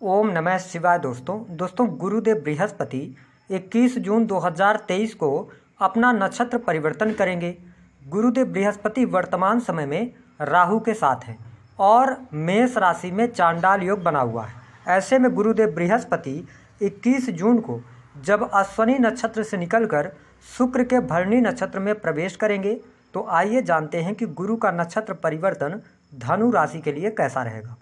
ओम नमः शिवाय। दोस्तों गुरुदेव बृहस्पति 21 जून 2023 को अपना नक्षत्र परिवर्तन करेंगे। गुरुदेव बृहस्पति वर्तमान समय में राहु के साथ हैं और मेष राशि में चांडाल योग बना हुआ है। ऐसे में गुरुदेव बृहस्पति 21 जून को जब अश्विनी नक्षत्र से निकलकर शुक्र के भरणी नक्षत्र में प्रवेश करेंगे, तो आइए जानते हैं कि गुरु का नक्षत्र परिवर्तन धनु राशि के लिए कैसा रहेगा।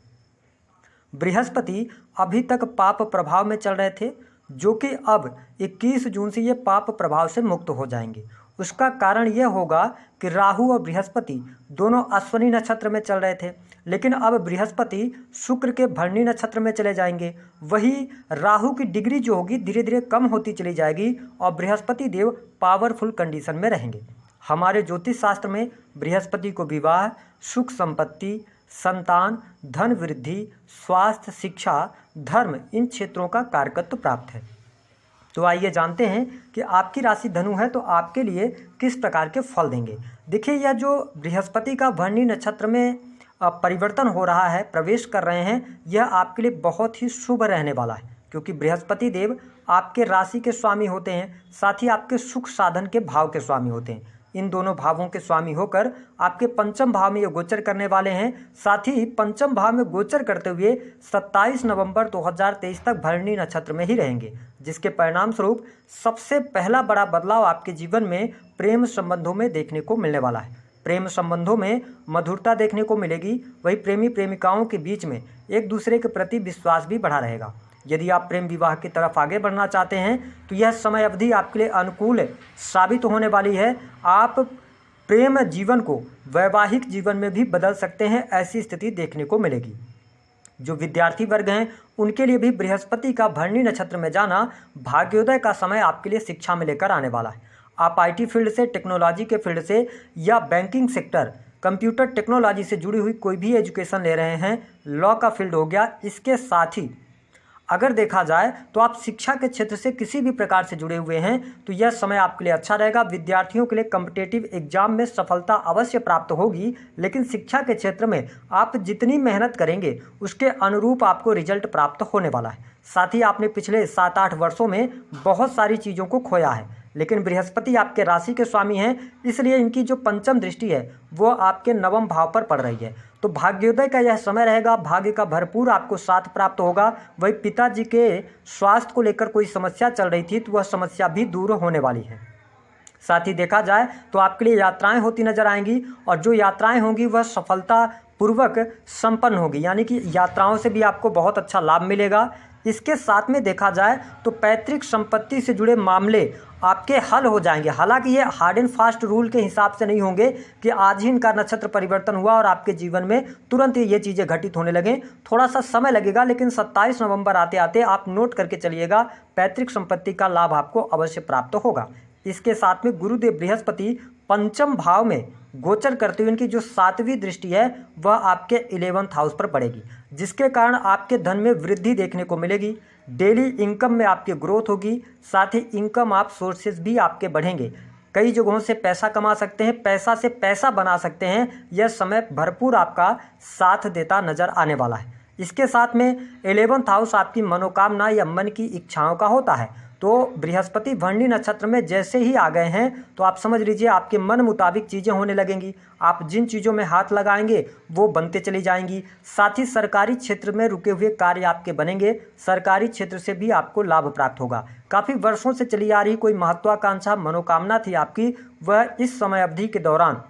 बृहस्पति अभी तक पाप प्रभाव में चल रहे थे, जो कि अब 21 जून से ये पाप प्रभाव से मुक्त हो जाएंगे। उसका कारण यह होगा कि राहु और बृहस्पति दोनों अश्विनी नक्षत्र में चल रहे थे, लेकिन अब बृहस्पति शुक्र के भरणी नक्षत्र में चले जाएंगे। वही राहु की डिग्री जो होगी धीरे धीरे कम होती चली जाएगी और बृहस्पति देव पावरफुल कंडीशन में रहेंगे। हमारे ज्योतिष शास्त्र में बृहस्पति को विवाह, सुख संपत्ति, संतान, धन वृद्धि, स्वास्थ्य, शिक्षा, धर्म इन क्षेत्रों का कारकत्व प्राप्त है। तो आइए जानते हैं कि आपकी राशि धनु है तो आपके लिए किस प्रकार के फल देंगे। देखिए, यह जो बृहस्पति का भरणी नक्षत्र में परिवर्तन हो रहा है, प्रवेश कर रहे हैं, यह आपके लिए बहुत ही शुभ रहने वाला है, क्योंकि बृहस्पति देव आपके राशि के स्वामी होते हैं, साथ ही आपके सुख साधन के भाव के स्वामी होते हैं। इन दोनों भावों के स्वामी होकर आपके पंचम भाव में ये गोचर करने वाले हैं। साथ ही पंचम भाव में गोचर करते हुए 27 नवंबर 2023 तक भरणी नक्षत्र में ही रहेंगे, जिसके परिणाम स्वरूप सबसे पहला बड़ा बदलाव आपके जीवन में प्रेम संबंधों में देखने को मिलने वाला है। प्रेम संबंधों में मधुरता देखने को मिलेगी। वही प्रेमी प्रेमिकाओं के बीच में एक दूसरे के प्रति विश्वास भी बढ़ा रहेगा। यदि आप प्रेम विवाह की तरफ आगे बढ़ना चाहते हैं तो यह समय अवधि आपके लिए अनुकूल साबित होने वाली है। आप प्रेम जीवन को वैवाहिक जीवन में भी बदल सकते हैं, ऐसी स्थिति देखने को मिलेगी। जो विद्यार्थी वर्ग हैं उनके लिए भी बृहस्पति का भरणी नक्षत्र में जाना भाग्योदय का समय आपके लिए शिक्षा में लेकर आने वाला है। आप IT फील्ड से, टेक्नोलॉजी के फील्ड से या बैंकिंग सेक्टर, कंप्यूटर टेक्नोलॉजी से जुड़ी हुई कोई भी एजुकेशन ले रहे हैं, लॉ का फील्ड हो गया, इसके साथ ही अगर देखा जाए तो आप शिक्षा के क्षेत्र से किसी भी प्रकार से जुड़े हुए हैं तो यह समय आपके लिए अच्छा रहेगा। विद्यार्थियों के लिए कॉम्पिटिटिव एग्जाम में सफलता अवश्य प्राप्त होगी, लेकिन शिक्षा के क्षेत्र में आप जितनी मेहनत करेंगे उसके अनुरूप आपको रिजल्ट प्राप्त होने वाला है। साथ ही आपने पिछले 7-8 वर्षों में बहुत सारी चीज़ों को खोया है, लेकिन बृहस्पति आपके राशि के स्वामी हैं, इसलिए इनकी जो पंचम दृष्टि है वो आपके नवम भाव पर पड़ रही है। तो भाग्योदय का यह समय रहेगा, भाग्य का भरपूर आपको साथ प्राप्त होगा। वही पिताजी के स्वास्थ्य को लेकर कोई समस्या चल रही थी तो वह समस्या भी दूर होने वाली है। साथ ही देखा जाए तो आपके लिए यात्राएं होती नजर आएंगी और जो यात्राएं होंगी वह सफलता पूर्वक संपन्न होगी, यानी कि यात्राओं से भी आपको बहुत अच्छा लाभ मिलेगा। इसके साथ में देखा जाए तो पैतृक संपत्ति से जुड़े मामले आपके हल हो जाएंगे। हालांकि ये हार्ड एंड फास्ट रूल के हिसाब से नहीं होंगे कि आज ही इनका नक्षत्र परिवर्तन हुआ और आपके जीवन में तुरंत ही ये चीज़ें घटित होने लगें। थोड़ा सा समय लगेगा, लेकिन 27 नवंबर आते आते आप नोट करके चलिएगा, पैतृक संपत्ति का लाभ आपको अवश्य प्राप्त होगा। इसके साथ में गुरुदेव बृहस्पति पंचम भाव में गोचर करते हुए इनकी जो 7वीं दृष्टि है वह आपके 11th हाउस पर पड़ेगी, जिसके कारण आपके धन में वृद्धि देखने को मिलेगी। डेली इनकम में आपकी ग्रोथ होगी, साथ ही इनकम आप सोर्सेज भी आपके बढ़ेंगे। कई जगहों से पैसा कमा सकते हैं, पैसा से पैसा बना सकते हैं। यह समय भरपूर आपका साथ देता नजर आने वाला है। इसके साथ में 11th हाउस आपकी मनोकामना या मन की इच्छाओं का होता है। तो बृहस्पति भरणी नक्षत्र में जैसे ही आ गए हैं तो आप समझ लीजिए आपके मन मुताबिक चीज़ें होने लगेंगी। आप जिन चीज़ों में हाथ लगाएंगे वो बनते चली जाएंगी। साथ ही सरकारी क्षेत्र में रुके हुए कार्य आपके बनेंगे, सरकारी क्षेत्र से भी आपको लाभ प्राप्त होगा। काफ़ी वर्षों से चली आ रही कोई महत्वाकांक्षा, मनोकामना थी आपकी, वह इस समय अवधि के दौरान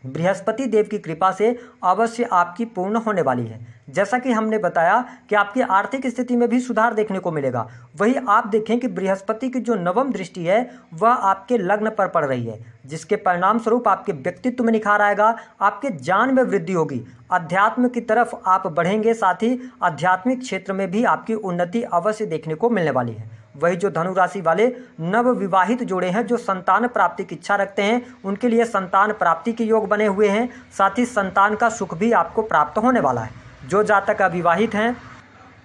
बृहस्पति देव की कृपा से अवश्य आपकी पूर्ण होने वाली है। जैसा कि हमने बताया कि आपकी आर्थिक स्थिति में भी सुधार देखने को मिलेगा। वही आप देखें कि बृहस्पति की जो नवम दृष्टि है वह आपके लग्न पर पड़ रही है, जिसके परिणाम स्वरूप आपके व्यक्तित्व में निखार आएगा, आपके ज्ञान में वृद्धि होगी, अध्यात्म की तरफ आप बढ़ेंगे। साथ ही आध्यात्मिक क्षेत्र में भी आपकी उन्नति अवश्य देखने को मिलने वाली है। वही जो धनु राशि वाले नव विवाहित जोड़े हैं जो संतान प्राप्ति की इच्छा रखते हैं, उनके लिए संतान प्राप्ति के योग बने हुए हैं। साथ ही संतान का सुख भी आपको प्राप्त होने वाला है। जो जातक अविवाहित हैं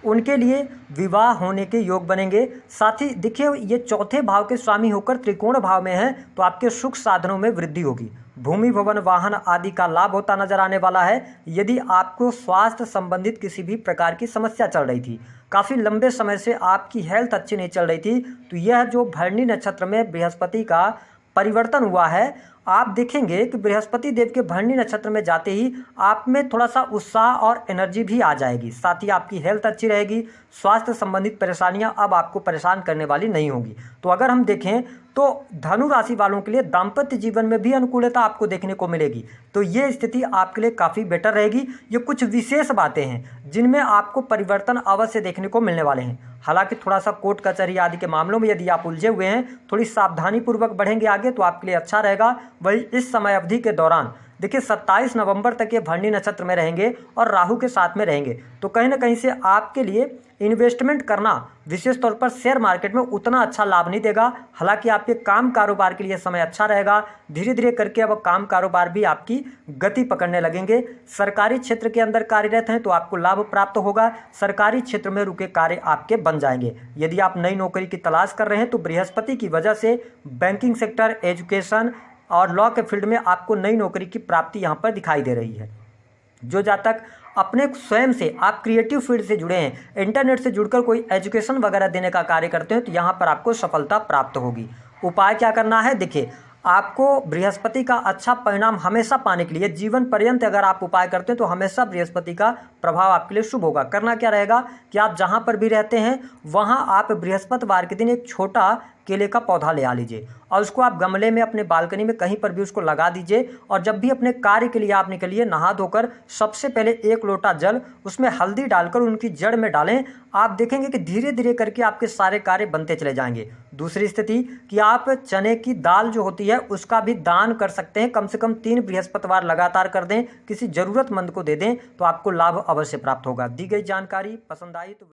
उनके लिए विवाह होने के योग बनेंगे। साथ ही देखिए, ये चौथे भाव के स्वामी होकर त्रिकोण भाव में हैं तो आपके सुख साधनों में वृद्धि होगी। भूमि, भवन, वाहन आदि का लाभ होता नजर आने वाला है। यदि आपको स्वास्थ्य संबंधित किसी भी प्रकार की समस्या चल रही थी, काफ़ी लंबे समय से आपकी हेल्थ अच्छी नहीं चल रही थी, तो यह जो भरणी नक्षत्र में बृहस्पति का परिवर्तन हुआ है, आप देखेंगे कि बृहस्पति देव के भरणी नक्षत्र में जाते ही आप में थोड़ा सा उत्साह और एनर्जी भी आ जाएगी। साथ ही आपकी हेल्थ अच्छी रहेगी, स्वास्थ्य संबंधित परेशानियां अब आपको परेशान करने वाली नहीं होंगी। तो अगर हम देखें तो धनु राशि वालों के लिए दाम्पत्य जीवन में भी अनुकूलता आपको देखने को मिलेगी। तो ये स्थिति आपके लिए काफ़ी बेटर रहेगी। ये कुछ विशेष बातें हैं जिनमें आपको परिवर्तन अवश्य देखने को मिलने वाले हैं। हालांकि थोड़ा सा कोर्ट कचहरी आदि के मामलों में यदि आप उलझे हुए हैं, थोड़ी सावधानी पूर्वक बढ़ेंगे आगे तो आपके लिए अच्छा रहेगा। वही इस समय अवधि के दौरान देखिए 27 नवंबर तक ये भरणी नक्षत्र में रहेंगे और राहु के साथ में रहेंगे, तो कहीं ना कहीं से आपके लिए इन्वेस्टमेंट करना विशेष तौर पर शेयर मार्केट में उतना अच्छा लाभ नहीं देगा। हालांकि आपके काम कारोबार के लिए समय अच्छा रहेगा। धीरे धीरे करके अब काम कारोबार भी आपकी गति पकड़ने लगेंगे। सरकारी क्षेत्र के अंदर कार्यरत हैं तो आपको लाभ प्राप्त होगा। सरकारी क्षेत्र में रुके कार्य आपके बन जाएंगे। यदि आप नई नौकरी की तलाश कर रहे हैं तो बृहस्पति की वजह से बैंकिंग सेक्टर, एजुकेशन और लॉ के फील्ड में आपको नई नौकरी की प्राप्ति यहाँ पर दिखाई दे रही है। जो जातक अपने स्वयं से आप क्रिएटिव फील्ड से जुड़े हैं, इंटरनेट से जुड़कर कोई एजुकेशन वगैरह देने का कार्य करते हैं, तो यहाँ पर आपको सफलता प्राप्त होगी। उपाय क्या करना है, देखिए आपको बृहस्पति का अच्छा परिणाम हमेशा पाने के लिए जीवन पर्यंत अगर आप उपाय करते हैं तो हमेशा बृहस्पति का प्रभाव आपके लिए शुभ होगा। करना क्या रहेगा कि आप जहां पर भी रहते हैं वहां आप बृहस्पतिवार के दिन एक छोटा केले का पौधा ले आ लीजिए और उसको आप गमले में अपने बालकनी में कहीं पर भी उसको लगा दीजिए। और जब भी अपने कार्य के लिए आप निकलिए, नहा धोकर सबसे पहले 1 लोटा जल उसमें हल्दी डालकर उनकी जड़ में डालें। आप देखेंगे कि धीरे धीरे करके आपके सारे कार्य बनते चले जाएंगे। दूसरी स्थिति कि आप चने की दाल जो होती है उसका भी दान कर सकते हैं। कम से कम 3 बृहस्पतिवार लगातार कर दें, किसी जरूरतमंद को दे दें, तो आपको लाभ अवश्य प्राप्त होगा। दी गई जानकारी पसंद आई तो